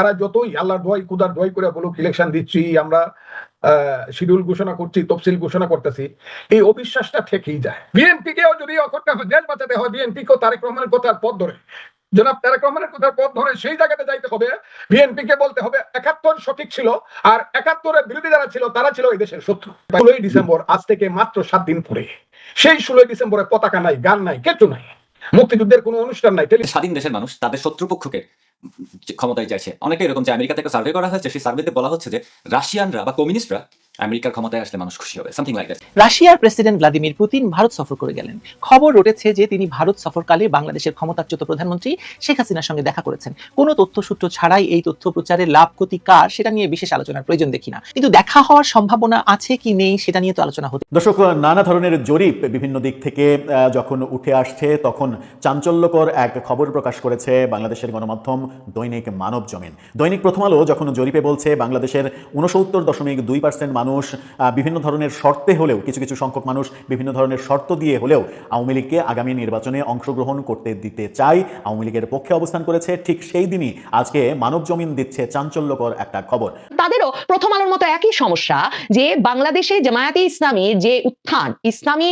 তারা যতই আল্লাহর দোয়াই খুদার দোয়াই করে বলুক ইলেকশন দিচ্ছি আমরা, শিডিউল ঘোষণা করছি, তফসিল ঘোষণা করতেছি, এই অবিশ্বাসটা থেকেই যায়। বিএনপি কেও যদি দেশ বাঁচাতে হয়, বিএনপি কেও তারেক রহমানের কথার পথ ধরে, জনাব তারেক রহমানের কথার পথ ধরে সেই জায়গাতে যাইতে হবে। বিএনপি কে বলতে হবে ৭১ সঠিক ছিল, আর ৭১-এর বিরোধী যারা ছিল তারা ছিল এই দেশের শত্রু। ১৬ই ডিসেম্বর, আজ থেকে মাত্র 7 দিন পরে, সেই 16ই ডিসেম্বরে পতাকা নাই, গান নাই, কিছু নাই, মুক্তিযুদ্ধের কোনো অনুষ্ঠান নাই। স্বাধীন দেশের মানুষ তাদের শত্রুপক্ষকে ক্ষমতায় চাইছে। অনেকে এরকম যে আমেরিকা থেকে সার্ভে করা হয়েছে, সেই সার্ভেতে বলা হচ্ছে যে রাশিয়ানরা বা কমিউনিস্টরা আমেরিকার ক্ষমতায় আসলে মানুষ খুশি হবে, সামথিং লাইক দ্যাট। রাশিয়ার প্রেসিডেন্ট ভ্লাদিমির পুতিন ভারত সফর করে গেলেন। খবর উঠেছে যে তিনি ভারত সফরকালে বাংলাদেশের ক্ষমতাচ্যুত প্রধানমন্ত্রী শেখ হাসিনার সঙ্গে দেখা করেছেন। কোনো তথ্যসূত্র ছাড়াই এই তথ্য প্রচারের লাভ ক্ষতি কার সেটা নিয়ে বিশেষ আলোচনার প্রয়োজন দেখি না, কিন্তু দেখা হওয়ার সম্ভাবনা আছে কি নেই সেটা নিয়ে তো আলোচনা হতে। দর্শক, নানা ধরনের জরিপ বিভিন্ন দিক থেকে যখন উঠে আসছে তখন চাঞ্চল্যকর এক খবর প্রকাশ করেছে বাংলাদেশের গণমাধ্যম দৈনিক মানব জমিন। দৈনিক প্রথম আলো যখন জরিপে বলছে বাংলাদেশের ৬৯.২% মানুষ বিভিন্ন ধরনের শর্তে হলেও, কিছু কিছু সংখ্যক মানুষ বিভিন্ন ধরনের শর্ত দিয়ে হলেও আওয়ামী লীগকে আগামী নির্বাচনে অংশগ্রহণ করতে দিতে চায়, আওয়ামী লীগের পক্ষে অবস্থান করেছে, ঠিক সেই দিনই আজকে মানব জমিন দিচ্ছে চাঞ্চল্যকর একটা খবর। তাদেরও প্রথম আলোর মতো একই সমস্যা যে বাংলাদেশে জামায়াতে ইসলামীর যে উত্থান, ইসলামী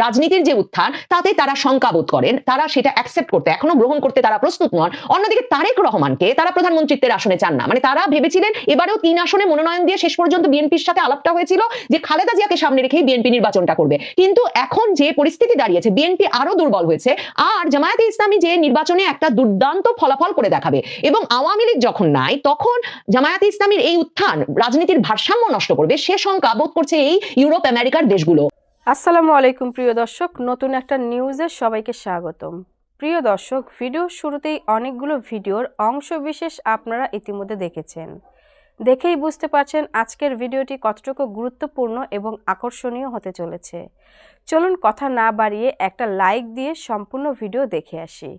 রাজনীতির যে উত্থান, তাতে তারা শঙ্কাবোধ করেন, তারা সেটা অ্যাকসেপ্ট করতে, এখনো গ্রহণ করতে তারা প্রস্তুত নন। অন্যদিকে তারেক রহমানকে তারা প্রধানমন্ত্রীত্বের আসনে চান না। মানে তারা ভেবেছিলেন এবারেও 3 আসনে মনোনয়ন দিয়ে শেষ পর্যন্ত বিএনপির সাথে আলাপটা হয়েছিল যে খালেদা জিয়াকে সামনে রেখেই বিএনপি নির্বাচনটা করবে, কিন্তু এখন যে পরিস্থিতি দাঁড়িয়েছে, বিএনপি আরো দুর্বল হয়েছে, আর জামায়াতে ইসলামী যে নির্বাচনে একটা দুর্দান্ত ফলাফল করে দেখাবে, এবং আওয়ামী লীগ যখন নাই তখন জামায়াতে ইসলামীর এই উত্থান রাজনীতির ভারসাম্য নষ্ট করবে, সে শঙ্কা বোধ করছে এই ইউরোপ আমেরিকার দেশগুলো। আসসালামু আলাইকুম প্রিয় দর্শক, নতুন একটা নিউজে সবাইকে স্বাগতম। প্রিয় দর্শক, ভিডিও শুরুতেই অনেকগুলো ভিডিওর অংশ বিশেষ আপনারা ইতিমধ্যে দেখেছেন, দেখেই বুঝতে পারছেন আজকের ভিডিওটি কতটুকু গুরুত্বপূর্ণ এবং আকর্ষণীয় হতে চলেছে। চলুন কথা না বাড়িয়ে একটা লাইক দিয়ে সম্পূর্ণ ভিডিও দেখে আসি।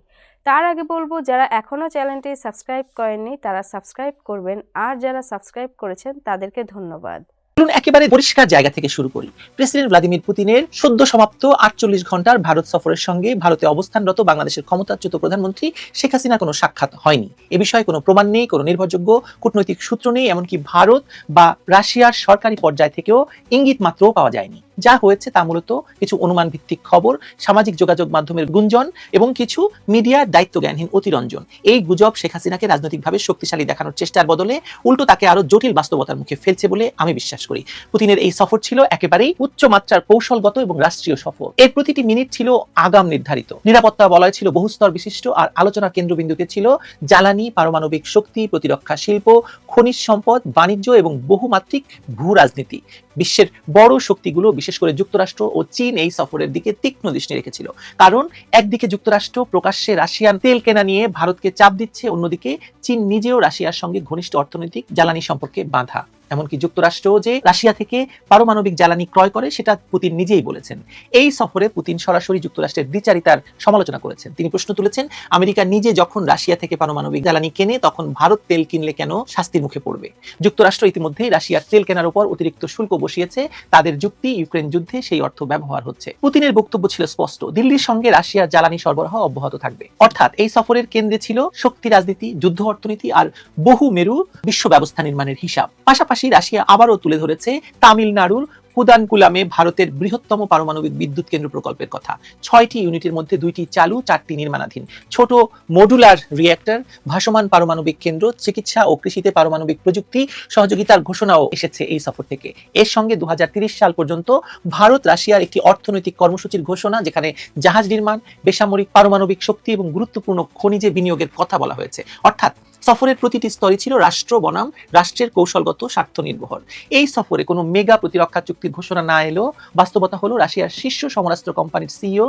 তার আগে বলবো, যারা এখনও চ্যানেলটি সাবস্ক্রাইব করেননি তারা সাবস্ক্রাইব করবেন, আর যারা সাবস্ক্রাইব করেছেন তাদেরকে ধন্যবাদ। চলুন একেবারে পরিষ্কার জায়গা থেকে শুরু করি। প্রেসিডেন্ট ভ্লাদিমির পুতিনের সদ্য সমাপ্ত ৪৮ ঘন্টার ভারত সফরের সঙ্গে ভারতে অবস্থানরত বাংলাদেশের ক্ষমতাচ্যুত প্রধানমন্ত্রী শেখ হাসিনার কোনো সাক্ষাৎ হয়নি। এ বিষয়ে কোনো প্রমাণ নেই, কোনো নির্ভরযোগ্য কূটনৈতিক সূত্র নেই, এমনকি ভারত বা রাশিয়ার সরকারি পর্যায় থেকেও ইঙ্গিত মাত্রও পাওয়া যায়নি। যা হয়েছে তা মূলত কিছু অনুমান ভিত্তিক খবর, সামাজিক যোগাযোগ মাধ্যমের গুঞ্জন এবং কিছু মিডিয়ার দায়িত্বজ্ঞানহীন অতিরঞ্জন। এই গুজব শেখ হাসিনাকে রাজনৈতিকভাবে শক্তিশালী দেখানোর চেষ্টার বদলে উল্টো তাকে আরো জটিল বাস্তবতার মুখে ফেলছে বলে আমি বিশ্বাস করি। পুতিনের এই সফর ছিল একেবারেই উচ্চ মাত্রার কৌশলগত এবং রাষ্ট্রীয় সফর। এর প্রতিটি মিনিট ছিল আগাম নির্ধারিত। নিরাপত্তা বলয় ছিল বহুস্তর বিশিষ্ট, আর আলোচনার কেন্দ্রবিন্দুতে ছিল জ্বালানি, পারমাণবিক শক্তি, প্রতিরক্ষা শিল্প, খনিজ সম্পদ, বাণিজ্য এবং বহুমাত্রিক ভূ রাজনীতি। বিশ্বের বড় শক্তিগুলো, বিশেষ করে যুক্তরাষ্ট্র ও চীন, এই সফরের দিকে তীক্ষ্ণ দৃষ্টি রেখেছিল। কারণ একদিকে যুক্তরাষ্ট্র প্রকাশ্যে রাশিয়ান তেল কেনা নিয়ে ভারতকে চাপ দিচ্ছে, অন্যদিকে চীন নিজেও রাশিয়ার সঙ্গে ঘনিষ্ঠ অর্থনৈতিক জ্বালানি সম্পর্কে বাঁধা। এমনকি যুক্তরাষ্ট্র যে রাশিয়া থেকে পারমাণবিক জ্বালানি ক্রয় করে সেটা পুতিন নিজেই বলেছেন। এই সফরে পুতিন সরাসরি যুক্তরাষ্ট্রের দ্বিচারিতার সমালোচনা করেছেন। তিনি প্রশ্ন তুলেছেন, আমেরিকা নিজে যখন রাশিয়া থেকে পারমাণবিক জ্বালানি কেনে তখন ভারত তেল কিনলে কেন শাস্তির মুখে পড়বে? যুক্তরাষ্ট্র ইতিমধ্যেই রাশিয়ার তেল কেনার উপর অতিরিক্ত শুল্ক বসিয়েছে। তাদের যুক্তি, ইউক্রেন যুদ্ধে সেই অর্থ ব্যবহার হচ্ছে। পুতিনের বক্তব্য ছিল স্পষ্ট, দিল্লির সঙ্গে রাশিয়ার জ্বালানি সরবরাহ অব্যাহত থাকবে। অর্থাৎ এই সফরের কেন্দ্রে ছিল শক্তি রাজনীতি, যুদ্ধ অর্থনীতি আর বহু মেরু বিশ্ব ব্যবস্থা নির্মাণের হিসাব। পাশাপাশি রাশিয়া আবারও তুলে ধরেছে তামিলনাড়ুর কুদানকুলামে ভারতের বৃহত্তম পারমাণবিক বিদ্যুৎ কেন্দ্র প্রকল্পের কথা। 6টি ইউনিটের মধ্যে 2টি চালু, 4টি নির্মাণাধীন। ছোট মডুলার রিঅ্যাক্টর, ভাসমান পারমাণবিক কেন্দ্র, চিকিৎসা ও কৃষিতে পারমাণবিক প্রযুক্তি সহযোগিতার ঘোষণাও এসেছে এই সফর থেকে। এর সঙ্গে 2030 সাল পর্যন্ত ভারত রাশিয়ার একটি অর্থনৈতিক কর্মসূচির ঘোষণা, যেখানে জাহাজ নির্মাণ, বেসামরিক পারমাণবিক শক্তি এবং গুরুত্বপূর্ণ খনিজে বিনিয়োগের কথা বলা হয়েছে। অর্থাৎ সফরের প্রতিটি স্তরে ছিল রাষ্ট্র বনাম রাষ্ট্রের কৌশলগত স্বার্থ নির্ভর। এই সফরে কোনো মেগা প্রতিরক্ষা চুক্তির ঘোষণা না এলেও বাস্তবতা হলো রাশিয়ার শীর্ষ সমরাস্ত্র কোম্পানির সিইও,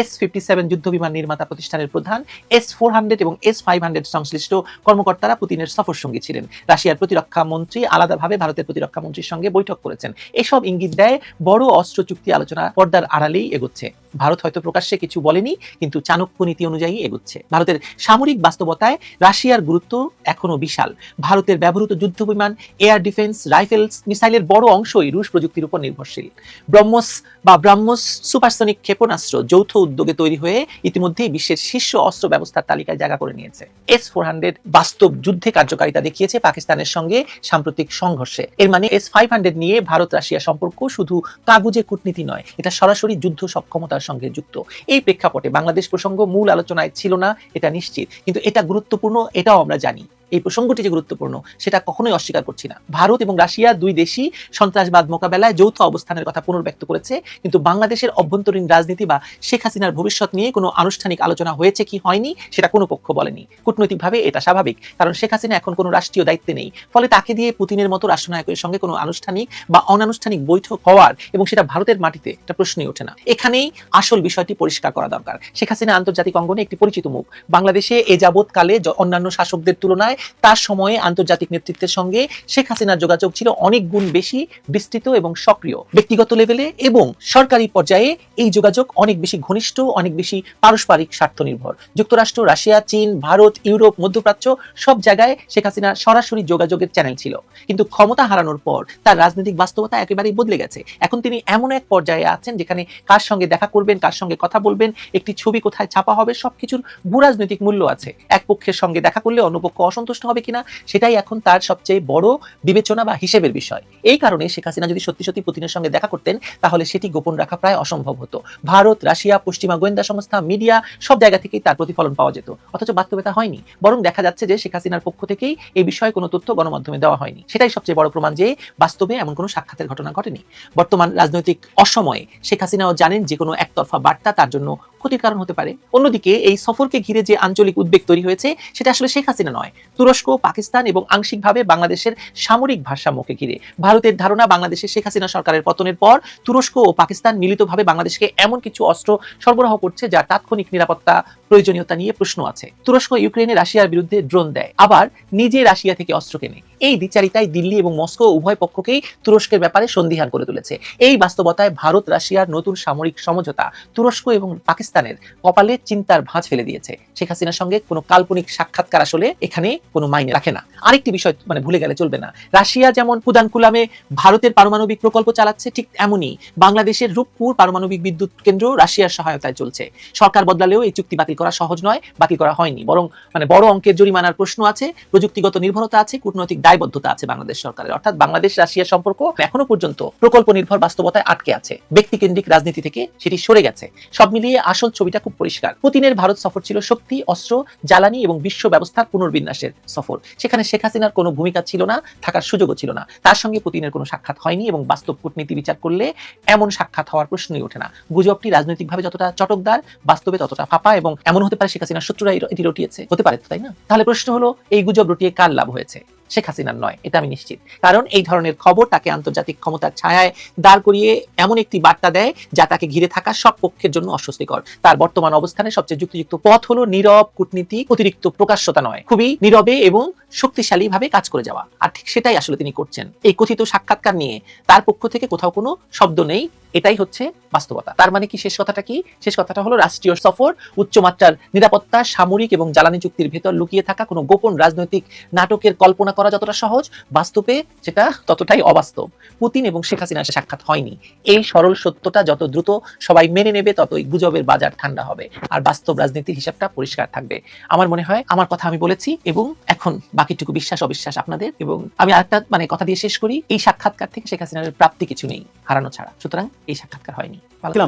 S-57 যুদ্ধবিমান নির্মাতা প্রতিষ্ঠানের প্রধান, S-400 এবং S-500 সংশ্লিষ্ট কর্মকর্তারা পুতিনের সফর সঙ্গী ছিলেন। রাশিয়ার প্রতিরক্ষা মন্ত্রী আলাদাভাবে ভারতের প্রতিরক্ষা মন্ত্রীর সঙ্গে বৈঠক করেছেন। এসব ইঙ্গিত দেয় বড় অস্ত্র চুক্তি আলোচনা পর্দার আড়ালেই এগোচ্ছে। ভারত হয়তো প্রকাশ্যে কিছু বলেনি, কিন্তু চাণক্য নীতি অনুযায়ী এগুচ্ছে। ভারতের সামরিক বাস্তবতায় রাশিয়ার গুরুত্ব এখনো বিশাল। ভারতের ব্যবহৃত যুদ্ধ বিমান, এয়ার ডিফেন্স, রাইফেলস, মিসাইলের বড় অংশই রুশ প্রযুক্তির উপর নির্ভরশীল। ব্রহ্মোস সুপারসনিক ক্ষেপণাস্ত্র যৌথ উদ্যোগে তৈরি হয়ে ইতিমধ্যেই বিশ্বের শীর্ষ অস্ত্র ব্যবস্থার তালিকায় জায়গা করে নিয়েছে। S-400 বাস্তব যুদ্ধে কার্যকারিতা দেখিয়েছে পাকিস্তানের সঙ্গে সাম্প্রতিক সংঘর্ষে। এর মানে S-500 নিয়ে ভারত রাশিয়া সম্পর্ক শুধু কাগুজে কূটনীতি নয়, এটা সরাসরি যুদ্ধ সক্ষমতার সঙ্গে যুক্ত। এই প্রেক্ষাপটে বাংলাদেশ প্রসঙ্গ মূল আলোচনায় ছিল না, এটা নিশ্চিত, কিন্তু এটা গুরুত্বপূর্ণ, এটাও আমরা জানি। এই প্রসঙ্গটি যে গুরুত্বপূর্ণ সেটা কখনোই অস্বীকার করছি না। ভারত এবং রাশিয়া দুই দেশই সন্ত্রাসবাদ মোকাবেলায় যৌথ অবস্থানের কথা পুনর্ব্যক্ত করেছে, কিন্তু বাংলাদেশের অভ্যন্তরীণ রাজনীতি বা শেখ হাসিনার ভবিষ্যৎ নিয়ে কোনো আনুষ্ঠানিক আলোচনা হয়েছে কি হয়নি সেটা কোনো পক্ষ বলেনি। কূটনৈতিকভাবে এটা স্বাভাবিক, কারণ শেখ হাসিনা এখন কোনো রাষ্ট্রীয় দায়িত্বে নেই। ফলে তাকে দিয়ে পুতিনের মতো রাষ্ট্রনায়কের সঙ্গে কোনো আনুষ্ঠানিক বা অনানুষ্ঠানিক বৈঠক হওয়ার এবং সেটা ভারতের মাটিতে এটা প্রশ্নই ওঠে না। এখানেই আসল বিষয়টি পরিষ্কার করা দরকার। শেখ হাসিনা আন্তর্জাতিক অঙ্গনে একটি পরিচিত মুখ। বাংলাদেশে এ যাবৎকালে অন্যান্য শাসকদের তুলনায় তার সময়ে আন্তর্জাতিক নেতৃত্বের সঙ্গে শেখ হাসিনার যোগাযোগ ছিল অনেক গুণ বেশি বিস্তৃত এবং সক্রিয়। ব্যক্তিগত লেভেলে এবং সরকারি পর্যায়ে এই যোগাযোগ অনেক বেশি ঘনিষ্ঠ, অনেক বেশি পারস্পরিক স্বার্থ নির্ভর। যুক্তরাষ্ট্র, রাশিয়া, চীন, ভারত, ইউরোপ, মধ্যপ্রাচ্য সব জায়গায় শেখ হাসিনার সরাসরি যোগাযোগের চ্যানেল ছিল। কিন্তু ক্ষমতা হারানোর পর তার রাজনৈতিক বাস্তবতা একেবারেই বদলে গেছে। এখন তিনি এমন এক পর্যায়ে আছেন যেখানে কার সঙ্গে দেখা করবেন, কার সঙ্গে কথা বলবেন, একটি ছবি কোথায় ছাপা হবে, সবকিছুর ভূরাজনৈতিক মূল্য আছে। এক পক্ষের সঙ্গে দেখা করলে অন্য পক্ষ অসন্তুষ্ট হবে কিনা সেটাই এখন তার সবচেয়ে বড় বিবেচনা বা হিসেবের বিষয়। এই কারণে শেখ হাসিনা যদি সত্যি সত্যি পুতিনের সঙ্গে দেখা করতেন তাহলে সেটি গোপন রাখা প্রায় অসম্ভব হতো। ভারত, রাশিয়া, পশ্চিমা গোয়েন্দা সংস্থা, মিডিয়া সব জায়গা থেকেই তার প্রতিফলন পাওয়া যেত। অথচ বাস্তবতা হয়নি, বরং দেখা যাচ্ছে যে শেখ হাসিনার পক্ষ থেকেই এই বিষয়ে কোনো তথ্য গণমাধ্যমে দেওয়া হয়নি। সেটাই সবচেয়ে বড় প্রমাণ যে বাস্তবে এমন কোনো সাক্ষাতের ঘটনা ঘটেনি। বর্তমান রাজনৈতিক অসময়ে শেখ হাসিনাও জানেন যে কোনো একতরফা বার্তা তার জন্য ক্ষতির কারণ হতে পারে। অন্যদিকে এই সফরকে ঘিরে যে আঞ্চলিক উদ্বেগ তৈরি হয়েছে সেটা আসলে শেখ হাসিনা নয়, তুরস্ক, পাকিস্তান এবং আংশিকভাবে বাংলাদেশের সামরিক ভারসাম্যকে ঘিরে। ভারতের ধারণা বাংলাদেশে শেখ হাসিনা সরকারের পতনের পর তুরস্ক ও পাকিস্তান মিলিতভাবে বাংলাদেশকে এমন কিছু অস্ত্র সরবরাহ করছে যা তাৎক্ষণিক নিরাপত্তা প্রয়োজনীয়তা নিয়ে প্রশ্ন আছে। তুরস্ক ইউক্রেনে রাশিয়ার বিরুদ্ধে ড্রোন দেয়, আবার নিজে রাশিয়া থেকে অস্ত্র কেনে। এই দ্বিচারিতায় দিল্লি এবং মস্কো উভয় পক্ষকেই তুরস্কের ব্যাপারে সন্দিহান করে তুলেছে। এই বাস্তবতায় ভারত রাশিয়ার নতুন সামরিক সমঝোতা তুরস্ক এবং পাকিস্তানের কপালে চিন্তার ভাঁজ ফেলে দিয়েছে। শেখ হাসিনার সঙ্গে কোনো কাল্পনিক সাক্ষাৎকার আসলে এখানে কোনো মাইনে রাখে না। আরেকটি বিষয় ভুলে গেলে চলবে না, রাশিয়া যেমন কুদানকুলামে ভারতের পারমাণবিক প্রকল্প চালাচ্ছে, ঠিক এমনই বাংলাদেশের রূপপুর পারমাণবিক বিদ্যুৎ কেন্দ্র রাশিয়ার সহায়তায় চলছে। সরকার বদলালেও এই চুক্তি বাতিল করা সহজ নয়, বাতিল করা হয়নি, বরং বড় অঙ্কের জরিমানার প্রশ্ন আছে, প্রযুক্তিগত নির্ভরতা আছে, কূটনৈতিক দায়বদ্ধতা আছে বাংলাদেশ সরকারের। অর্থাৎ বাংলাদেশ রাশিয়া সম্পর্ক এখনো পর্যন্ত প্রকল্প নির্ভর বাস্তবতায় আটকে আছে, ব্যক্তিকেন্দ্রিক রাজনীতি থেকে সেটি সরে গেছে। সব মিলিয়ে আসল ছবিটা খুব পরিষ্কার। পুতিনের ভারত সফর ছিল শক্তি, অস্ত্র, জ্বালানি এবং বিশ্ব ব্যবস্থার পুনর্বিন্যাসের সফর। সেখানে শেখ হাসিনার কোনো ভূমিকা ছিল না, থাকার সুযোগও ছিল না। তার সঙ্গে পুতিনের কোনো সাক্ষাৎ হয়নি এবং বাস্তব কূটনীতি বিচার করলে এমন সাক্ষাৎ হওয়ার প্রশ্নই ওঠে না। গুজবটি রাজনৈতিকভাবে যতটা চটকদার, বাস্তবে ততটা ফাঁপা, এবং এমন হতে পারে শেখ হাসিনার শত্রুরা এটি রটিয়েছে, হতে পারে, তাই না? তাহলে প্রশ্ন হলো, এই গুজব রটিয়ে কার লাভ হয়েছে? শেখ হাসিনার নয়, এটা আমি নিশ্চিত। কারণ এই ধরনের খবর তাকে আন্তর্জাতিক ক্ষমতার ছায়ায় দাঁড় করিয়ে এমন একটি বার্তা দেয় যা তাকে ঘিরে থাকা সব পক্ষের জন্য অস্বস্তিকর। তার বর্তমান অবস্থানে সবচেয়ে যুক্তিযুক্ত পথ হলো নীরব কূটনীতি, অতিরিক্ত প্রকাশ্যতা নয়, খুবই নীরবে এবং শক্তিশালী ভাবে কাজ করে যাওয়া। আর ঠিক সেটাই আসলে তিনি করছেন। এই কথিত সাক্ষাৎকার নিয়ে তার পক্ষ থেকে কোথাও কোনো শব্দ নেই, এটাই হচ্ছে বাস্তবতা। তার মানে কি শেষ কথাটা কি? শেষ কথাটা হলো রাষ্ট্রীয় সফর, উচ্চমাত্রার নিরাপত্তা, সামরিক এবং জ্বালানি চুক্তির ভেতর লুকিয়ে থাকা কোনো গোপন রাজনৈতিক নাটকের কল্পনা করা যতটা সহজ, বাস্তবে সেটা ততটাই অবাস্তব। পুতিন এবং শেখ হাসিনার সাক্ষাৎ হয়নি। এই সরল সত্যটা যত দ্রুত সবাই মেনে নেবে ততই গুজবের বাজার ঠান্ডা হবে আর বাস্তব রাজনীতির হিসাবটা পরিষ্কার থাকবে। আমার মনে হয় আমার কথা আমি বলেছি, এবং এখন বাকিটুকু বিশ্বাস অবিশ্বাস আপনাদের। এবং আমি আরেকটা কথা দিয়ে শেষ করি, এই সাক্ষাৎকার থেকে শেখ হাসিনার প্রাপ্তি কিছু নেই, হারানো ছাড়া। সুতরাং এই সাক্ষাৎকার হয়নি।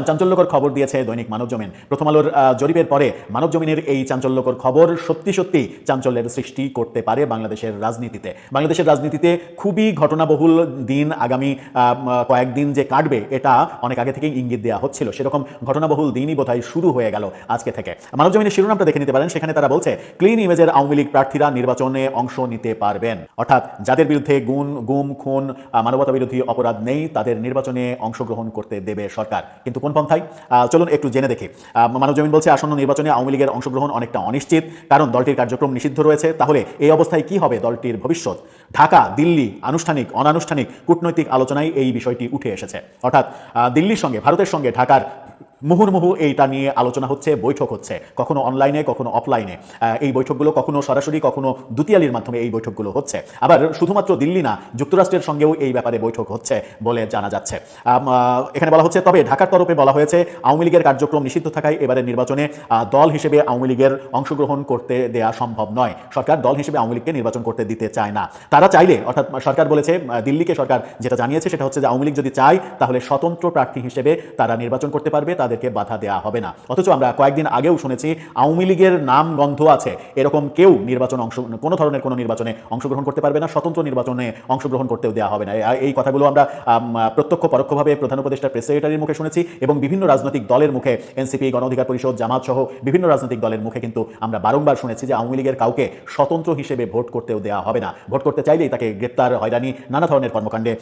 চাঞ্চল্যকর খবর দিয়েছে দৈনিক মানবজমিন। প্রথম আলোর জরিপের পরে মানবজমিনের এই চাঞ্চল্যকর খবর সত্যি সত্যি চাঞ্চল্যের সৃষ্টি করতে পারে বাংলাদেশের রাজনীতিতে। বাংলাদেশের রাজনীতিতে খুবই ঘটনাবহুল দিন আগামী কয়েকদিন যে কাটবে এটা অনেক আগে থেকেই ইঙ্গিত দেওয়া হচ্ছিল। সেরকম ঘটনাবহুল দিনই বোধহয় শুরু হয়ে গেল আজকে থেকে। মানবজমিনের শিরোনামটা দেখে নিতে পারেন। সেখানে তারা বলছে, ক্লিন ইমেজের আওয়ামী লীগ প্রার্থীরা নির্বাচনে অংশ নিতে পারবেন। অর্থাৎ যাদের বিরুদ্ধে গুম, খুন, মানবতা বিরোধী অপরাধ নেই তাদের নির্বাচনে অংশগ্রহণ করতে দেবে সরকার। কিন্তু কোন পন্থায়? চলুন একটু জেনে দেখি। মানবজমিন বলছে, আসন্ন নির্বাচনে আওয়ামী লীগের অংশগ্রহণ অনেকটা অনিশ্চিত, কারণ দলটির কার্যক্রম নিষিদ্ধ রয়েছে। তাহলে এই অবস্থায় কি হবে দলটির ভবিষ্যৎ? ঢাকা, দিল্লি, আনুষ্ঠানিক অনানুষ্ঠানিক কূটনৈতিক আলোচনায় এই বিষয়টি উঠে এসেছে। অর্থাৎ দিল্লির সঙ্গে, ভারতের সঙ্গে ঢাকার মুহুর্মুহু এইটা নিয়ে আলোচনা হচ্ছে, বৈঠক হচ্ছে, কখনো অনলাইনে কখনো অফলাইনে। এই বৈঠকগুলো কখনো সরাসরি কখনো দুতিয়ালির মাধ্যমে এই বৈঠকগুলো হচ্ছে। আবার শুধুমাত্র দিল্লি না, যুক্তরাষ্ট্রের সঙ্গেও এই ব্যাপারে বৈঠক হচ্ছে বলে জানা যাচ্ছে। এখানে বলা হচ্ছে, তবে ঢাকার তরফে বলা হয়েছে আওয়ামী লীগের কার্যক্রম নিষিদ্ধ থাকায় এবারের নির্বাচনে দল হিসেবে আওয়ামী লীগের অংশগ্রহণ করতে দেয়া সম্ভব নয়। সরকার দল হিসেবে আওয়ামী লীগকে নির্বাচন করতে দিতে চায় না। তারা চাইলে, অর্থাৎ সরকার বলেছে, দিল্লিকে সরকার যেটা জানিয়েছে সেটা হচ্ছে যে আওয়ামী লীগ যদি চায় তাহলে স্বতন্ত্র প্রার্থী হিসেবে তারা নির্বাচন করতে পারবে, তাদেরকে বাধা দেওয়া হবে না। অথচ আমরা কয়েকদিন আগেও শুনেছি আওয়ামী লীগের নাম গন্ধ আছে এরকম কেউ কোনো ধরনের কোনো নির্বাচনে অংশগ্রহণ করতে পারবে না, স্বতন্ত্র নির্বাচনে অংশগ্রহণ করতেও দেওয়া হবে না। এই কথাগুলো আমরা প্রত্যক্ষ পরোক্ষভাবে প্রধান উপদেষ্টা প্রেস সেক্রেটারির মুখে শুনেছি এবং বিভিন্ন রাজনৈতিক দলের মুখে, এনসিপি, গণ অধিকার পরিষদ, জামাত সহ বিভিন্ন রাজনৈতিক দলের মুখে কিন্তু আমরা বারংবার শুনেছি যে আওয়ামী লীগের কাউকে স্বতন্ত্র হিসেবে ভোট করতেও দেওয়া হবে না। ভোট করতে চাইলেই তাকে গ্রেপ্তার, হয়রানি, নানা ধরনের কর্মকাণ্ডে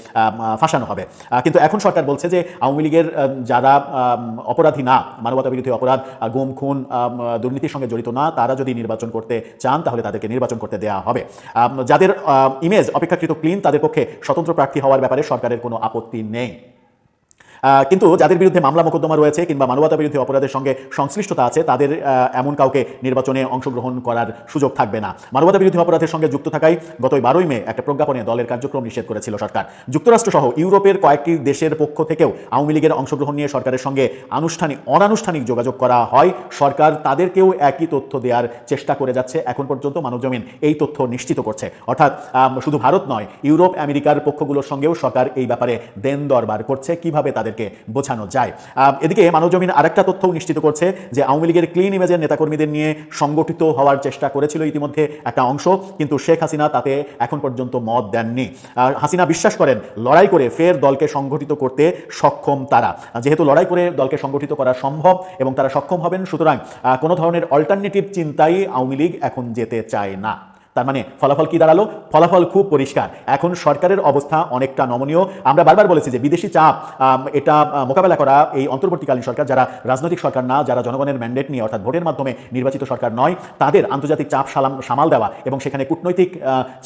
ফাঁসানো হবে। কিন্তু এখন সরকার বলছে যে আওয়ামী লীগের যারা অপরাধী না, মানবতা বিরোধী অপরাধ, গুম, খুন, দুর্নীতির সঙ্গে জড়িত না, তারা যদি নির্বাচন করতে চান তাহলে তাদেরকে নির্বাচন করতে দেওয়া হবে। যাদের ইমেজ অপেক্ষাকৃত ক্লিন তাদের পক্ষে স্বতন্ত্র প্রার্থী হওয়ার ব্যাপারে সরকারের কোনো আপত্তি নেই। কিন্তু যাদের বিরুদ্ধে মামলা মোকদ্দমা রয়েছে কিংবা মানবতা বিরোধী অপরাধের সঙ্গে সংশ্লিষ্টতা আছে তাদের এমন কাউকে নির্বাচনে অংশগ্রহণ করার সুযোগ থাকবে না। মানবতা বিরোধী অপরাধের সঙ্গে যুক্ত থাকায় গত 12 মে একটা প্রজ্ঞাপনে দলের কার্যক্রম নিষেধ করেছিল সরকার। যুক্তরাষ্ট্র সহ ইউরোপের কয়েকটি দেশের পক্ষ থেকেও আওয়ামী লীগের অংশগ্রহণ নিয়ে সরকারের সঙ্গে অনানুষ্ঠানিক যোগাযোগ করা হয়। সরকার তাদেরকেও একই তথ্য দেওয়ার চেষ্টা করে যাচ্ছে। এখন পর্যন্ত মানবজমিন এই তথ্য নিশ্চিত করছে। অর্থাৎ শুধু ভারত নয়, ইউরোপ, আমেরিকার পক্ষগুলোর সঙ্গেও সরকার এই ব্যাপারে দেন দরবার করছে কিভাবে তাদেরকে বোঝানো যায়। এদিকে মানবজমিন আরেকটা তথ্যও নিশ্চিত করছে যে আওয়ামী লীগের ক্লিন ইমেজের নেতাকর্মীদের নিয়ে সংগঠিত হওয়ার চেষ্টা করেছিল ইতিমধ্যে একটা অংশ, কিন্তু শেখ হাসিনা তাতে এখন পর্যন্ত মত দেননি। হাসিনা বিশ্বাস করেন লড়াই করে ফের দলকে সংগঠিত করতে সক্ষম তারা। যেহেতু লড়াই করে দলকে সংগঠিত করা সম্ভব এবং তারা সক্ষম হবেন, সুতরাং কোনো ধরনের অল্টারনেটিভ চিন্তাই আওয়ামী লীগ এখন যেতে চায় না। তার মানে ফলাফল কি দাঁড়ালো? ফলাফল খুব পরিষ্কার। এখন সরকারের অবস্থা অনেকটা নমনীয়। আমরা বারবার বলেছি যে বিদেশি চাপ এটা মোকাবেলা করা এই অন্তর্বর্তীকালীন সরকার, যারা রাজনৈতিক সরকার না, যারা জনগণের ম্যান্ডেট নিয়ে অর্থাৎ ভোটের মাধ্যমে নির্বাচিত সরকার নয়, তাদের আন্তর্জাতিক চাপ সামাল দেওয়া এবং সেখানে কূটনৈতিক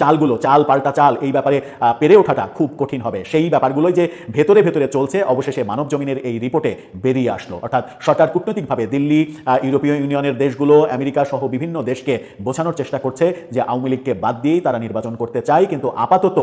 চাল পাল্টা চাল এই ব্যাপারে পেরে ওঠাটা খুব কঠিন হবে। সেই ব্যাপারগুলোই যে ভেতরে ভেতরে চলছে, অবশেষে মানবজমিনের এই রিপোর্টে বেরিয়ে আসলো। অর্থাৎ সরকার কূটনৈতিকভাবে দিল্লি, ইউরোপীয় ইউনিয়নের দেশগুলো, আমেরিকা সহ বিভিন্ন দেশকে বোঝানোর চেষ্টা করছে যে আওয়ামী লীগকে বাদ দিয়েই তারা নির্বাচন করতে চায়। কিন্তু আপাতত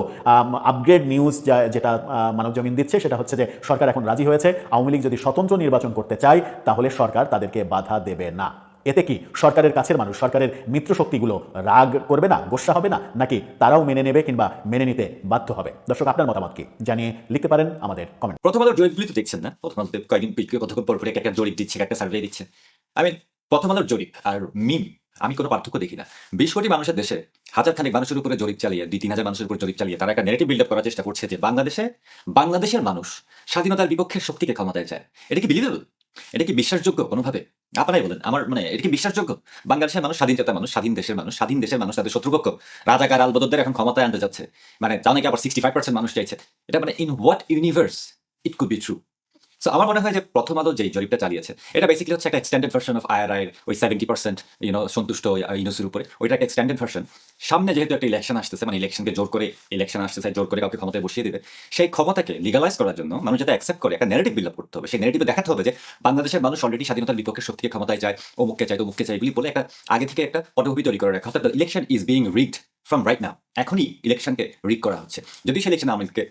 আপগ্রেড নিউজ যেটা মানবজমিন দিচ্ছে সেটা হচ্ছে যে সরকার এখন রাজি হয়েছে আওয়ামী লীগ যদি স্বতন্ত্র নির্বাচন করতে চায় তাহলে সরকার তাদেরকে বাধা দেবে না। এতে কি সরকারের কাছের মানুষ, সরকারের মিত্র শক্তিগুলো রাগ করবে না, গোস্সা হবে না, নাকি তারাও মেনে নেবে কিংবা মেনে নিতে বাধ্য হবে? দর্শক, আপনার মতামত কি জানিয়ে লিখতে পারেন আমাদের কমেন্ট। প্রথম আলোর জরিপগুলি তো দেখছেন না? প্রথম আলোতে কয়েকদিন কতক্ষণ পর একটা জরিপ দিচ্ছে, একটা সার্ভে দিচ্ছে। প্রথম আলোর জরিপ আর মিম আমি কোনো পার্থক্য দেখি না। 20 কোটি মানুষের দেশে হাজার খানিক মানুষের উপরে জরিপ চালিয়ে, 2-3 হাজার মানুষের উপরে জরিপ চালিয়ে তারা একটা ন্যারেটিভ বিল্ড আপ করার চেষ্টা করছে যে বাংলাদেশের মানুষ স্বাধীনতার বিপক্ষের শক্তিকে ক্ষমতায় চায়। এটা কি বিলিভেবল? এটা কি বিশ্বাসযোগ্য কোনোভাবে? আপনারাই বলেন। আমার এটা কি বিশ্বাসযোগ্য? বাংলাদেশের মানুষ স্বাধীন চেতা মানুষ, স্বাধীন দেশের মানুষ তাদের শত্রুপক্ষ রাজাকার আলবদরদের এখন ক্ষমতায় আনতে যাচ্ছে। তাও নাকি আবার 65% মানুষ চাইছে। এটা in what universe it could be true? So আমার মনে হয় যে প্রথম আলো যে জরিপটা চালিয়েছে এটা বেসিক্যালি হচ্ছে একটা এক্সটেন্ডেড ভার্সন অফ আইআরআই ওই 70% সন্তুষ্ট ইউনুসের উপরে, ওইটা একটা এক্সটেন্ডেড ভার্সন। সামনে যেহেতু একটা ইলেকশন আসতেছে, ইলেকশনকে জোর করে কাউকে ক্ষমতায় বসিয়ে দেবে, সেই ক্ষমতাকে লিগালাইজ করার জন্য মানুষ যাতে অ্যাকসেপ্ট করে একটা ন্যারেটিভ বিল্ড আপ করতে হবে। সেই ন্যারেটিভে দেখাতে হবে যে বাংলাদেশের মানুষ অলরেডি স্বাধীনতার বিপক্ষে শক্তিকে ক্ষমতায় চায়, অমুককে চায় এগুলি বলে একটা আগে থেকে একটা পটভূমি তৈরি করে রাখা। অর্থাৎ election is being rigged from right now. এখনই ইলেকশনকে রিগ করা হচ্ছে। যদি সেই ইলেকশন আমাদেরকে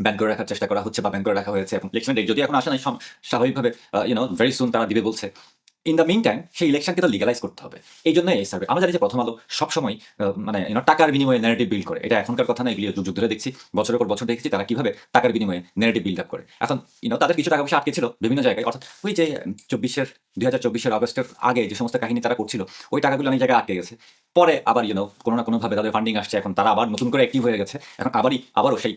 ব্যান করে রাখার চেষ্টা করা হচ্ছে বা ব্যান করে রাখা হয়েছে, এবং ইলেকশন ডেট যদি এখন আসে না, স্বাভাবিকভাবে ভেরি সুন তারা দিবে বলছে। ইন দ্য মিন টাইম সেই ইলেকশনকে তো লিগালাইজ করতে হবে। এই জন্য এই সার্ভে আমরা জানি যে প্রথম আলো সবসময় টাকার বিনিময়ে ন্যারেটিভ বিল্ড করে। এটা এখনকার কথা না, এগুলি যুগ ধরে দেখছি, বছরের পর বছর দেখেছি তারা কিভাবে টাকার বিনিময়ে ন্যারেটিভ বিল্ড আপ করে। এখন তাদের কিছু টাকা পয়সা আটকে ছিল বিভিন্ন জায়গায়, অর্থাৎ ওই যে 2024 আগস্টের আগে যে সমস্ত কাহিনী তারা করছিল ওই টাকাগুলো অনেক জায়গায় আটকে গেছে। পরে আবার কোনো না কোনোভাবে তাদের ফান্ডিং আসছে, এখন তারা আবার নতুন করে অ্যাক্টিভ হয়ে গেছে। এখন আবারও সেই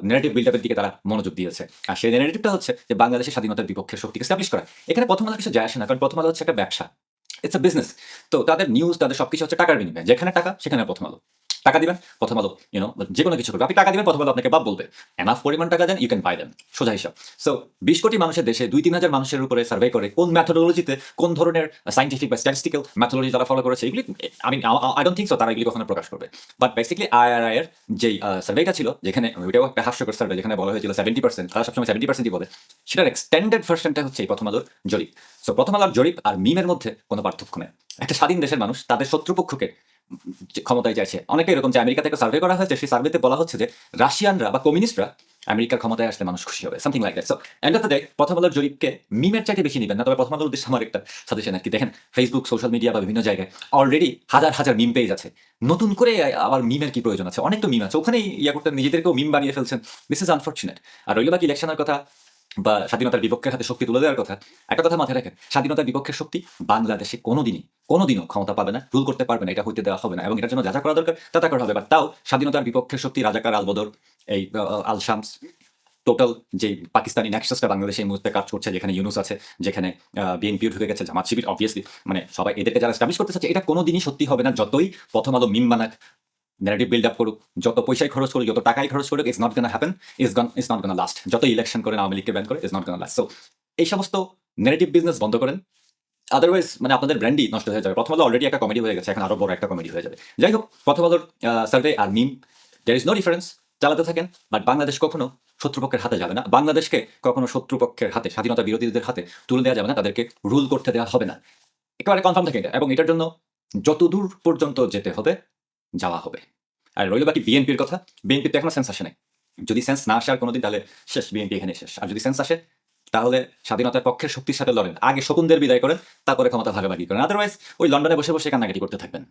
ন্যারেটিভ বিল্ড আপের দিকে তারা মনোযোগ দিয়েছে। আর সেই ন্যারেটিভটা হচ্ছে যে বাংলাদেশের স্বাধীনতার বিপক্ষে শক্তিকে এস্টাবলিশ করা। এখানে প্রথম আলো কিছু যায় আসে না, কারণ প্রথম আলো হচ্ছে একটা ব্যবসা, ইটস আ বিজনেস। তো তাদের নিউজ, তাদের সবকিছু হচ্ছে টাকার বিনিময়ে। যেখানে টাকা সেখানে প্রথম আলো। টাকা দিবেন, প্রথম আলো যে কোনো কিছু করবে, আপনি টাকা দিবেন, প্রথম আলো আপনাকে বাপ বলবে, এনাফ পরিমাণ টাকা দেন, ইউ ক্যান বাই দেন, সোজা হিসাব। সো 20 কোটি মানুষের দেশে 2-3 হাজার মানুষের উপরে সার্ভে করে কোন ম্যাথোডোলজিতে, কোন ধরনের সাইন্টিফিক বা স্ট্যাটিস্টিক্যাল ম্যাথোডোলজি তারা ফলো করেছে, এগুলি আই ডোন্ট থিঙ্ক সো তারা এগুলি কখনো প্রকাশ করবে। বাট বেসিক্যালি IRI এর যেই সার্ভেটা ছিল, যেখানে ওইটাও একটা হাস্যকর সার্ভে, যেখানে বলা হয়েছিল 70%, তারা সবসময় 70%ই বলে, সেটার এক্সটেন্ডেড ভার্সনটা হচ্ছে এই প্রথম আলোর জরিপ। সো প্রথম আলোর জরিপ আর মিমের মধ্যে কোনো পার্থক্য নেই। একটা স্বাধীন দেশের মানুষ তাদের শত্রুপক্ষকে ক্ষমতায় চাইছে। অনেকে এরকম যে আমেরিকা থেকে সার্ভে করা হয়েছে, সেই সার্ভেতে বলা হচ্ছে যে রাশিয়ানরা বা কমিউনিস্টরা আমেরিকার ক্ষমতায় আসলে মানুষ খুশি হবে, something like that. So end of the day প্রথম আলোর জরিপকে মিমের চাইতে বেশি নেবেন না। তবে প্রথম আলোর উদ্দেশ্যে আমার একটা সাজেশন আর কি, দেখেন ফেসবুক, সোশ্যাল মিডিয়া বা বিভিন্ন জায়গায় অলরেডি হাজার হাজার মিম পেজ আছে, নতুন করে আবার মিমের কি প্রয়োজন আছে? অনেক তো মিম আছে, ওখানেই করতে নিজেদেরকেও মিম বানিয়ে ফেলছেন। This is unfortunate. আর রইল বাকি ইলেকশনের কথা বা স্বাধীনতার বিপক্ষের হাতে শক্তি তুলে দেওয়ার কথা, একটা কথা মাথায় রাখেন, স্বাধীনতার বিপক্ষের শক্তি বাংলাদেশে কোনোদিনও ক্ষমতা পাবে না, রুল করতে পারবে না, এটা হইতে দেওয়া হবে না, এবং এটার জন্য যা যা করা দরকার তা করা হবে। বাট তাও স্বাধীনতার বিপক্ষের শক্তি রাজাকার, আলবদর, এই আল শামস, টোটাল যে পাকিস্তানি নেক্সাসটা বাংলাদেশে এই মুহূর্তে কাজ করছে, যেখানে ইউনুস আছে, যেখানে বিএনপিও ঢুকে গেছে, জামাত শিবির, অবভিয়াসলি সবাই এদেরকে যারা এস্টাবলিশ করতে চাচ্ছে, এটা কোনোদিনই সত্যি হবে না। যতই প্রথম আলো মিম বানাক, ন্যারেটিভ বিল্ড আপ করুক, যত পয়সায় খরচ করুক, যত টাকায় খরচ করুক, it's not gonna happen, it's not gonna last. যত ইলেকশন করেন, আওয়ামী লীগকে ব্যান করে, it's not gonna last. So এই সমস্ত ন্যারেটিভ বিজনেস বন্ধ করেন, আদারওয়াইজ আপনাদের ব্র্যান্ডই নষ্ট হয়ে যাবে। প্রথম আলো অলরেডি একটা কমেডি হয়ে গেছে, এখন আরো বড় একটা কমেডি হয়ে যাবে। যাই হোক, প্রথম আলোর সার্ভে আর মিম, দেয়ার ইজ নো ডিফারেন্স, চালাতে থাকেন। বাট বাংলাদেশ কখনো শত্রুপক্ষের হাতে যাবে না, বাংলাদেশকে কখনো শত্রুপক্ষের হাতে, স্বাধীনতা বিরোধীদের হাতে তুলে দেওয়া যাবে না, তাদেরকে রুল করতে দেওয়া হবে না, একেবারে কনফার্ম থাকে এটা। এবং এটার জন্য যতদূর পর্যন্ত যেতে হবে যাওয়া হবে। আর রইল বাকি বিএনপির কথা, বিএনপির তো এখনো সেন্স আসে নাই। যদি সেন্স না আসে আর কোনোদিন, তাহলে শেষ, বিএনপি এখানে শেষ। আর যদি সেন্স আসে, তাহলে স্বাধীনতার পক্ষের শক্তির সাথে লড়েন, আগে শকুনদের বিদায় করেন, তারপরে ক্ষমতা ভাগাভাগি করেন। আদারওয়াইজ ওই লন্ডনে বসে বসে কান্নাকাটি করতে থাকবেন।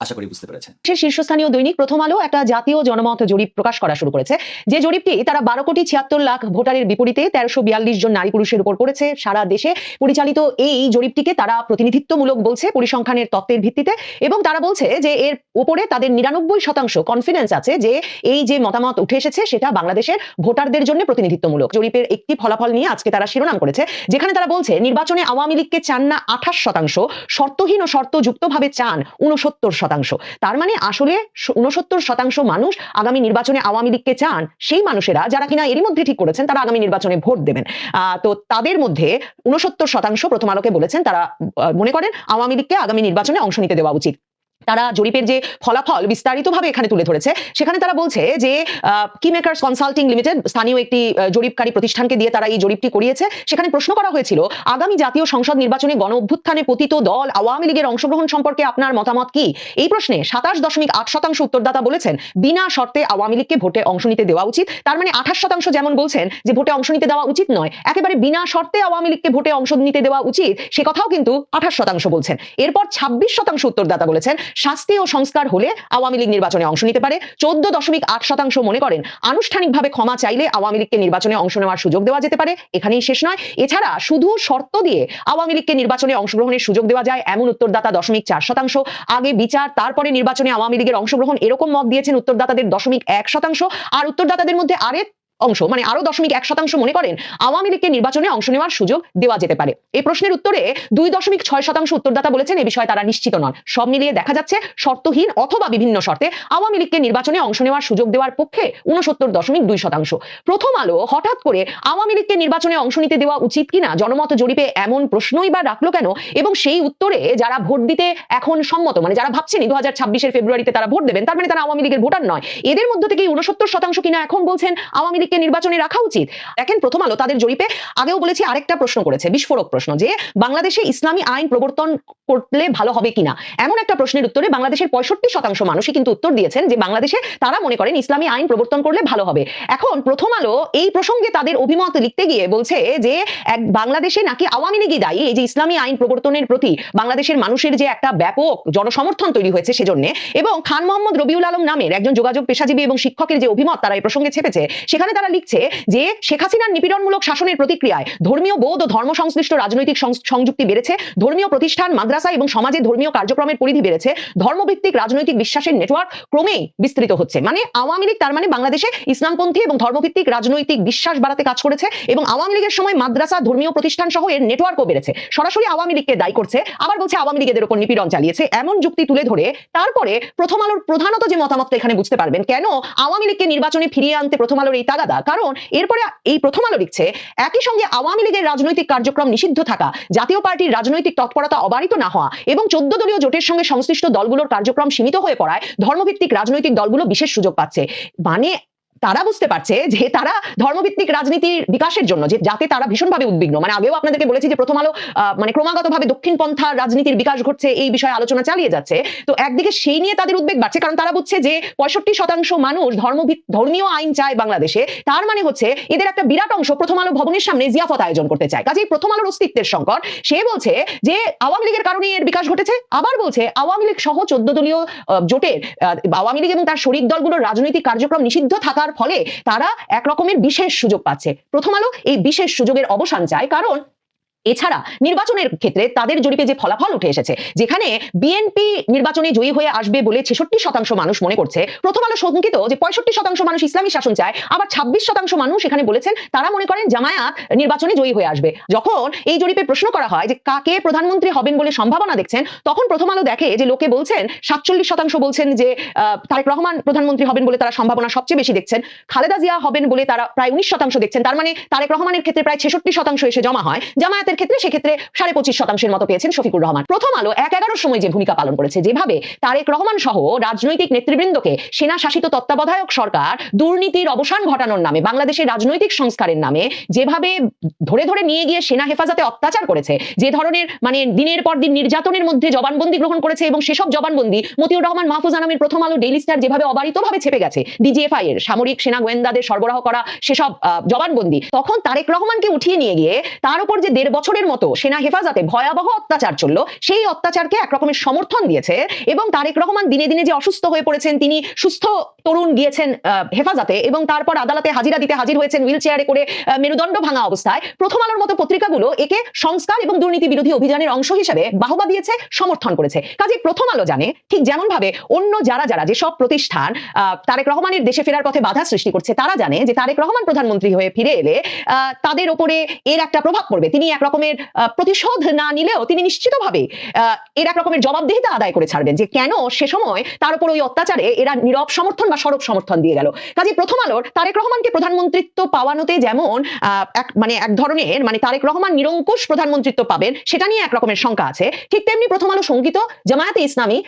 আশা করি বুঝতে পেরেছেন। শীর্ষস্থানীয় দৈনিক প্রথম আলো একটা জাতীয় জনমত জরিপ প্রকাশ করা শুরু করেছে, যে জরিপটি তারা 12,76,00,000 ভোটারের বিপরীতে 1342 জন নারী পুরুষের উপর করেছে। সারা দেশে পরিচালিত এই জরিপটিকে তারা প্রতিনিধিত্বমূলক বলছে পরিসংখ্যানের তত্ত্বের ভিত্তিতে, এবং তারা বলছে যে এর উপরে তাদের 99% কনফিডেন্স আছে যে এই যে মতামত উঠে এসেছে সেটা বাংলাদেশের ভোটারদের জন্য প্রতিনিধিত্বমূলক। জরিপের একটি ফলাফল নিয়ে আজকে তারা শিরোনাম করেছে, যেখানে তারা বলছে নির্বাচনে আওয়ামী লীগকে চান না 28%, শর্তহীন ও শর্তযুক্তভাবে চান 69%। তার মানে আসলে 69% মানুষ আগামী নির্বাচনে আওয়ামী লীগকে চান। সেই মানুষেরা যারা কিনা এরই মধ্যে ঠিক করেছেন তারা আগামী নির্বাচনে ভোট দেবেন, তো তাদের মধ্যে 69% প্রথম আলোকে বলেছেন তারা মনে করেন আওয়ামী লীগকে আগামী নির্বাচনে অংশ নিতে দেওয়া উচিত। তারা জরিপের যে ফলাফল বিস্তারিতভাবে এখানে তুলে ধরেছে, সেখানে তারা বলছে যে কি মেকার্স কনসাল্টিং লিমিটেড স্থানীয় একটি জরিপকারী প্রতিষ্ঠানকে দিয়ে তারা এই জরিপটি করিয়েছে। সেখানে প্রশ্ন করা হয়েছিল, আগামী জাতীয় সংসদ নির্বাচনে গণ অভ্যুত্থানে পতিত দল আওয়ামী লীগের অংশগ্রহণ সম্পর্কে আপনার মতামত কি? এই প্রশ্নে 27.8% উত্তরদাতা বলেছেন বিনা শর্তে আওয়ামী লীগকে ভোটে অংশ নিতে দেওয়া উচিত। তার মানে 28% যেমন বলছেন যে ভোটে অংশ নিতে দেওয়া উচিত নয়, একেবারে বিনা শর্তে আওয়ামী লীগকে ভোটে অংশ নিতে দেওয়া উচিত, সে কথাও কিন্তু 28% বলছেন। এরপর 26% উত্তরদাতা বলেছেন শাস্তি ও সংস্কার হলে আওয়ামী লীগ নির্বাচনে অংশ নিতে পারে। 14.8% মনে করেন আনুষ্ঠানিকভাবে ক্ষমা চাইলে আওয়ামী লীগকে নির্বাচনে অংশ নেওয়ার সুযোগ দেওয়া যেতে পারে। এখানেই শেষ নয়, এছাড়া শুধু শর্ত দিয়ে আওয়ামী লীগকে নির্বাচনে অংশগ্রহণের সুযোগ দেওয়া যায় এমন উত্তরদাতা 0.4%। আগে বিচার তারপরে নির্বাচনে আওয়ামী লীগের অংশগ্রহণ, এরকম মত দিয়েছেন উত্তরদাতাদের 0.1%। আর উত্তরদাতাদের মধ্যে আরেক অংশ মানে আরো 0.1% মনে করেন আওয়ামী লীগকে নির্বাচনে অংশ নেওয়ার সুযোগ দেওয়া যেতে পারে। এই প্রশ্নের উত্তরে 2.6% উত্তরদাতা বলেছেন এ বিষয়ে তারা নিশ্চিত নন। সব মিলিয়ে দেখা যাচ্ছে শর্তহীন অথবা বিভিন্ন শর্তে আওয়ামী লীগকে নির্বাচনে অংশ নেওয়ার সুযোগ দেওয়ার পক্ষে 69.2%। প্রথম আলো হঠাৎ করে আওয়ামী লীগকে নির্বাচনে অংশ নিতে দেওয়া উচিত কিনা জনমত জরিপে এমন প্রশ্নই বা রাখলো কেন, এবং সেই উত্তরে যারা ভোট দিতে এখন সম্মত, মানে যারা ভাবছেন 2026 ফেব্রুয়ারিতে তারা ভোট দেবেন, তার মানে তারা আওয়ামী লীগের ভোটার নয়, এদের মধ্য থেকে 69% কিনা এখন বলছেন আওয়ামী লীগকে নির্বাচনে রাখা উচিত। দেখেন প্রথম আলো তাদের জরিপে আগেও বলেছি আরেকটা প্রশ্ন করেছে, বিস্ফোরক প্রশ্ন, যে বাংলাদেশে ইসলামী আইন প্রবর্তন করলে ভালো হবে কিনা। এমন একটা প্রশ্নের উত্তরে বাংলাদেশের 65% মানুষই কিন্তু উত্তর দিয়েছেন যে বাংলাদেশে তারা মনে করেন ইসলামী আইন প্রবর্তন করলে ভালো হবে। এখন প্রথম আলো এই প্রসঙ্গে তাদের অভিমত লিখতে গিয়ে বলছে যে বাংলাদেশে নাকি আওয়ামী লীগই দায়ী এই যে ইসলামী আইন প্রবর্তনের প্রতি বাংলাদেশের মানুষের যে একটা ব্যাপক জনসমর্থন তৈরি হয়েছে সেজন্য, এবং খান মোহাম্মদ রবিউল আলম নামের একজন যোগাযোগ পেশাজীবী এবং শিক্ষকের যে অভিমত তারা এই প্রসঙ্গে ছেপেছে, সেখানে তারা লিখছে যে শেখ হাসিনার নিপীড়নমূলক শাসনের প্রতিক্রিয়ায় ধর্মীয় বোধ ও ধর্ম সংশ্লিষ্ট রাজনৈতিক সংযুক্তি বেড়েছে, ধর্মীয় প্রতিষ্ঠান, মাদ্রাসা এবং সমাজে ধর্মীয় কার্যক্রমের পরিধি বেড়েছে, ধর্মভিত্তিক রাজনৈতিক বিশ্বাসের নেটওয়ার্ক ক্রমেই বিস্তৃত হচ্ছে। মানে আওয়ামী লীগ তার মানে বাংলাদেশে ইসলামপন্থী এবং ধর্মভিত্তিক রাজনৈতিক বিশ্বাস বাড়াতে কাজ করেছে, এবং আওয়ামী লীগের সময় মাদ্রাসা, ধর্মীয় প্রতিষ্ঠান সহ এর নেটওয়ার্কও বেড়েছে। সরাসরি আওয়ামী লীগকে দায়ী করছে, আবার বলছে আওয়ামী লীগের উপর নিপীড়ন চালিয়েছে, এমন যুক্তি তুলে ধরে তারপরে প্রথম আলোর প্রধানত যে মতামতটা এখানে বুঝতে পারবেন কেন আওয়ামী লীগকে নির্বাচনে ফিরিয়ে আনতে প্রথম আলোর এই তাগাদা। কারণ এরপরে এই প্রথম আলো লিখছে, একই সঙ্গে আওয়ামী লীগের রাজনৈতিক কার্যক্রম নিষিদ্ধ থাকা, জাতীয় পার্টির রাজনৈতিক তৎপরতা অবারিত না হওয়া এবং 14 দলীয় জোটের সঙ্গে সংশ্লিষ্ট দলগুলোর কার্যক্রম সীমিত হয়ে পড়ায় ধর্মভিত্তিক রাজনৈতিক দলগুলো বিশেষ সুযোগ পাচ্ছে। মানে তারা বুঝতে পারছে যে তারা ধর্মভিত্তিক রাজনীতির বিকাশের জন্য যাতে তারা ভীষণভাবে উদ্বিগ্ন। মানে আগেও আপনাদেরকে বলেছি যে প্রথম আলো মানে ক্রমাগতভাবে দক্ষিণপন্থা রাজনীতির বিকাশ ঘটছে, এই বিষয়ে আলোচনা চালিয়ে যাচ্ছে। তো একদিকে সেই নিয়ে তাদের উদ্বেগ বাড়ছে, কারণ তারা বুঝছে যে 65% মানুষ ধর্মীয় আইন চায় বাংলাদেশে। তার মানে হচ্ছে এদের একটা বিরাট অংশ প্রথম আলো ভবনের সামনে জিয়াফত আয়োজন করতে চায়। কাজেই প্রথম আলোর অস্তিত্বের সংকট। সে বলছে যে আওয়ামী লীগের কারণে এর বিকাশ ঘটেছে, আবার বলছে আওয়ামী লীগ সহ 14 দলীয় জোটের আওয়ামী লীগ এবং তার শরিক দলগুলোর রাজনৈতিক কার্যক্রম নিষিদ্ধ থাকার ফলে তারা এক রকমের বিশেষ সুযোগ পাচ্ছে। প্রথম আলো এই বিশেষ সুযোগের অবসান চায়, কারণ এছাড়া নির্বাচনের ক্ষেত্রে তাদের জরিপে যে ফলাফল উঠে এসেছে, যেখানে বিএনপি নির্বাচনে জয়ী হয়ে আসবে বলে 66% মানুষ মনে করছে, প্রথম আলো শঙ্কিত যে 65% মানুষ ইসলামী শাসন চায়, আবার 26% মানুষ এখানে বলেছেন তারা মনে করেন জামায়াত নির্বাচনে জয়ী হয়ে আসবে। যখন এই জরিপে প্রশ্ন করা হয় যে কাকে প্রধানমন্ত্রী হবেন বলে সম্ভাবনা দেখছেন, তখন প্রথম আলো দেখে যে লোকে বলছেন 47% বলছেন যে তারেক রহমান প্রধানমন্ত্রী হবেন বলে তারা সম্ভাবনা সবচেয়ে বেশি দেখছেন, খালেদা জিয়া হবেন বলে তারা প্রায় 19% দেখছেন। তার মানে তারেক রহমানের ক্ষেত্রে প্রায় 66% এসে জমা হয়, জামায়াতের ক্ষেত্রে সেক্ষেত্রে 25.5% মতো পেয়েছেন শফিকুর রহমান। প্রথম আলো 1-11 সময় যে ভূমিকা পালন করেছে, যেভাবে তারেক রহমান সহ রাজনৈতিক নেতৃবৃন্দকে সেনা শাসিত তত্ত্বাবধায়ক সরকার দুর্নীতির অবসান ঘটানোর নামে, বাংলাদেশের রাজনৈতিক সংস্কারের নামে যেভাবে ধরে ধরে নিয়ে গিয়ে সেনা হেফাজতে অত্যাচার করেছে, যে ধরনের মানে দিনের পর দিন নির্যাতনের মধ্যে জবানবন্দি গ্রহণ করেছে, এবং সেসব জবানবন্দি মতিউর রহমান মাহফুজ আনামের প্রথম আলো ডেইলি স্টার যেভাবে অবারিতভাবে ছেপে গেছে, ডিজিএফআই এর সামরিক সেনা গোয়েন্দাদের সরবরাহ করা সেসব জবানবন্দি, তখন তারেক রহমানকে উঠিয়ে নিয়ে গিয়ে তার উপর যে 1.5 বছরের মতো সেনা হেফাজতে ভয়াবহ অত্যাচার চললো, সেই অত্যাচারকে একরকমের সমর্থন দিয়েছে। এবং তারেক রহমান দিনে দিনে যে অসুস্থ হয়ে পড়েছেন, তিনি সুস্থ তরুণ গিয়েছেন হেফাজতে এবং তারপর আদালতে হাজিরা দিতে হাজির হয়েছেন হুইল চেয়ারে করে, মেরুদণ্ড ভাঙা অবস্থায়। প্রথম আলোর মতো পত্রিকাগুলো একে সংস্কার এবং দুর্নীতি বিরোধী অভিযানের অংশ হিসেবে বাহবা দিয়েছে, সমর্থন করেছে। কাজে প্রথম আলো জানে ঠিক যেমন ভাবে অন্য যারা যেসব প্রতিষ্ঠান তারেক রহমানের দেশে ফেরার পথে বাধা সৃষ্টি করছে, তারা জানে যে তারেক রহমান প্রধানমন্ত্রী হয়ে ফিরে এলে তাদের উপরে এর একটা প্রভাব পড়বে। তিনি এক রকমের প্রতিশোধ না নিলেও তিনি নিশ্চিতভাবে এর এক রকমের জবাবদিহিতা আদায় করে ছাড়বেন, যে কেন সে সময় তার উপর ওই অত্যাচারে এরা নীরব সমর্থন বা সরব সমর্থন দিয়ে গেল। কাজে প্রথম আলোর তারেক রহমানকে প্রধানমন্ত্রিত্ব পাওয়ানোতে যেমন এক ধরনের মানে তারেক রহমান নিরঙ্কুশ প্রধানমন্ত্রিত্ব পাবেন সেটা নিয়ে এক রকমের শঙ্কা আছে, ঠিক তেমনি প্রথম আলো শঙ্কিত জামায়াতে ইসলামী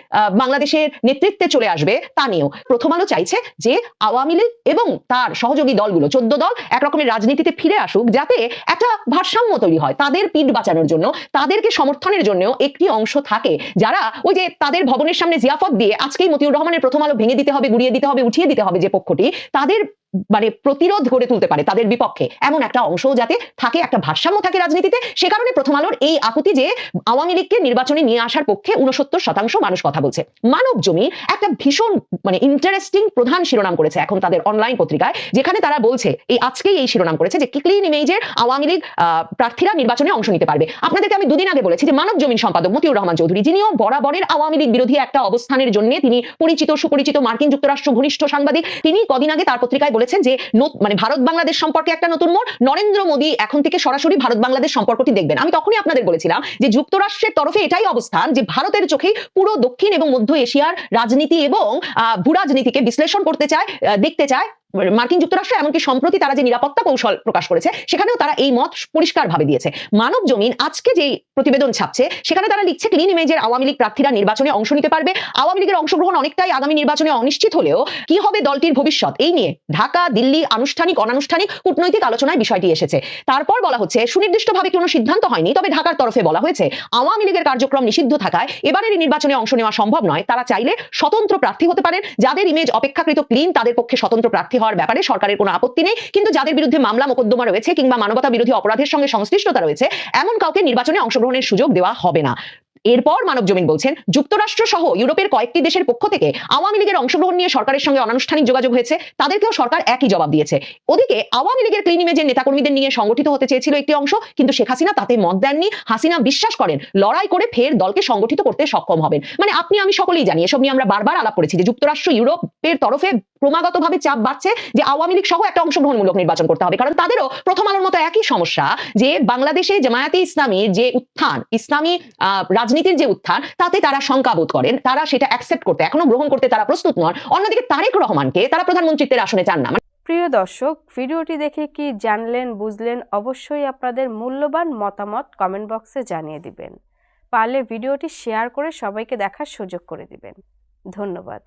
বাংলাদেশের নেতৃত্বে চলে আসবে তা নিয়েও। প্রথম আলো চাইছে যে আওয়ামী লীগ এবং তার সহযোগী দলগুলো 14 দল এক রকমের রাজনীতিতে ফিরে আসুক, যাতে একটা ভারসাম্য তৈরি হয়, তাদের পিঠ বাঁচানোর জন্য, তাদেরকে সমর্থনের জন্য একটি অংশ থাকে যারা ওই যে তাদের ভবনের সামনে জিয়াফত দিয়ে আজকেই মতিউর রহমানের প্রথম আলো ভেঙে দিতে হবে, গুড়িয়ে দিতে হবে, উঠিয়ে দিতে হবে যে পক্ষটি, তাদের মানে প্রতিরোধ গড়ে তুলতে পারে তাদের বিপক্ষে, এমন একটা অংশ যাতে থাকে, একটা ভারসাম্য থাকে রাজনীতিতে। সে কারণে প্রথম আলোর এই আকুতি যে আওয়ামী লীগকে নির্বাচনে নিয়ে আসার পক্ষে 69% মানুষ কথা বলছে। মানব জমি একটা ভীষণ মানে ইন্টারেস্টিং প্রধান শিরোনাম করেছে এখন তাদের অনলাইন পত্রিকায়, যেখানে তারা বলছে আজকেই এই শিরোনাম করেছে যে ক্লিন ইমেজের আওয়ামী লীগ প্রার্থীরা নির্বাচনে অংশ নিতে পারবে। আপনাদেরকে আমি দুদিন আগে বলেছি যে মানব জমিন সম্পাদক মতিউর রহমান চৌধুরী, যিনিও বরাবরের আওয়ামী লীগ বিরোধী একটা অবস্থানের জন্য তিনি পরিচিত সুপরিচিত, মার্কিন যুক্তরাষ্ট্র ঘনিষ্ঠ সাংবাদিক, তিনি কদিন আগে তার পত্রিকায় বলেছেন যে মানে ভারত বাংলাদেশ সম্পর্কে একটা নতুন মোড়, নরেন্দ্র মোদী এখন থেকে সরাসরি ভারত বাংলাদেশ সম্পর্কটি দেখবেন। আমি তখনই আপনাদের বলেছিলাম যে যুক্তরাষ্ট্রের তরফে এটাই অবস্থান যে ভারতের চোখেই পুরো দক্ষিণ এবং মধ্য এশিয়ার রাজনীতি এবং ভূরাজনীতিকে বিশ্লেষণ করতে চায়, দেখতে চায় মার্কিন যুক্তরাষ্ট্র। এমনকি সম্প্রতি তারা যে নিরাপত্তা কৌশল প্রকাশ করেছে সেখানেও তারা এই মত পরিষ্কারভাবে দিয়েছে। মানব জমিন আজকে যে প্রতিবেদন ছাপছে সেখানে তারা লিখছে ক্লিন ইমেজের আওয়ামী লীগ প্রার্থীরা নির্বাচনে অংশ নিতে পারবে। আওয়ামী লীগের অংশগ্রহণ অনেকটাই আগামী নির্বাচনে অনিশ্চিত হলেও কি হবে দলটির ভবিষ্যৎ, এই নিয়ে ঢাকা দিল্লি আনুষ্ঠানিক অনানুষ্ঠানিক কূটনৈতিক আলোচনায় বিষয়টি এসেছে। তারপর বলা হচ্ছে সুনির্দিষ্টভাবে কোনো সিদ্ধান্ত হয়নি, তবে ঢাকার তরফে বলা হয়েছে আওয়ামী লীগের কার্যক্রম নিষিদ্ধ থাকায় এবারের নির্বাচনে অংশ নেওয়া সম্ভব নয়। তারা চাইলে স্বতন্ত্র প্রার্থী হতে পারেন, যাদের ইমেজ অপেক্ষাকৃত ক্লিন তাদের পক্ষে স্বতন্ত্র প্রার্থী হওয়ার ব্যাপারে সরকারের কোনো আপত্তি নেই, কিন্তু যাদের বিরুদ্ধে মামলা মোকদ্দমা রয়েছে কিংবা মানবতা বিরোধী অপরাধের সঙ্গে সংশ্লিষ্টতা রয়েছে এমন কাউকে নির্বাচনে অংশগ্রহণের সুযোগ দেওয়া হবে না। এরপর মানব জমিন বলছেন যুক্তরাষ্ট্র সহ ইউরোপের কয়েকটি দেশের পক্ষ থেকে আওয়ামী লীগের অংশগ্রহণ নিয়ে সরকারের সঙ্গে অনানুষ্ঠানিক যোগাযোগ হয়েছে, তাদেরকেও সরকার একই জবাব দিয়েছে। ওদিকে আওয়ামী লীগের ক্লিন ইমেজের নেতাকর্মীদের নিয়ে সংগঠিত হতে চেয়েছিল একটি অংশ, কিন্তু শেখ হাসিনা তাতে মত দেননি। হাসিনা বিশ্বাস করেন লড়াই করে ফের দলকে সংগঠিত করতে সক্ষম হবেন। মানে আপনি আমি সকলেই জানি, এসব নিয়ে আমরা বারবার আলাপ করেছি যে যুক্তরাষ্ট্র ইউরোপের তরফে ক্রমাগতভাবে চাপ বাড়ছে যে আওয়ামী লীগ সহ একটা অংশগ্রহণমূলক নির্বাচন করতে হবে, কারণ তাদেরও প্রথম আলোর মতো একই সমস্যা যে বাংলাদেশে জামায়াতে ইসলামীর যে উত্থান, ইসলামী রাজনীতির যে উত্থান, তাতে তারা শঙ্কাবোধ করেন, তারা সেটা অ্যাকসেপ্ট করতে, এখনো গ্রহণ করতে তারা প্রস্তুত নন। অন্যদিকে তারেক রহমানকে তারা প্রধানমন্ত্রীত্বের আসনে চান না। প্রিয় দর্শক, ভিডিওটি দেখে কি জানলেন, বুঝলেন? অবশ্যই আপনাদের মূল্যবান মতামত কমেন্ট বক্সে জানিয়ে দিবেন। পারলে ভিডিওটি শেয়ার করে সবাইকে দেখার সুযোগ করে দিবেন। ধন্যবাদ।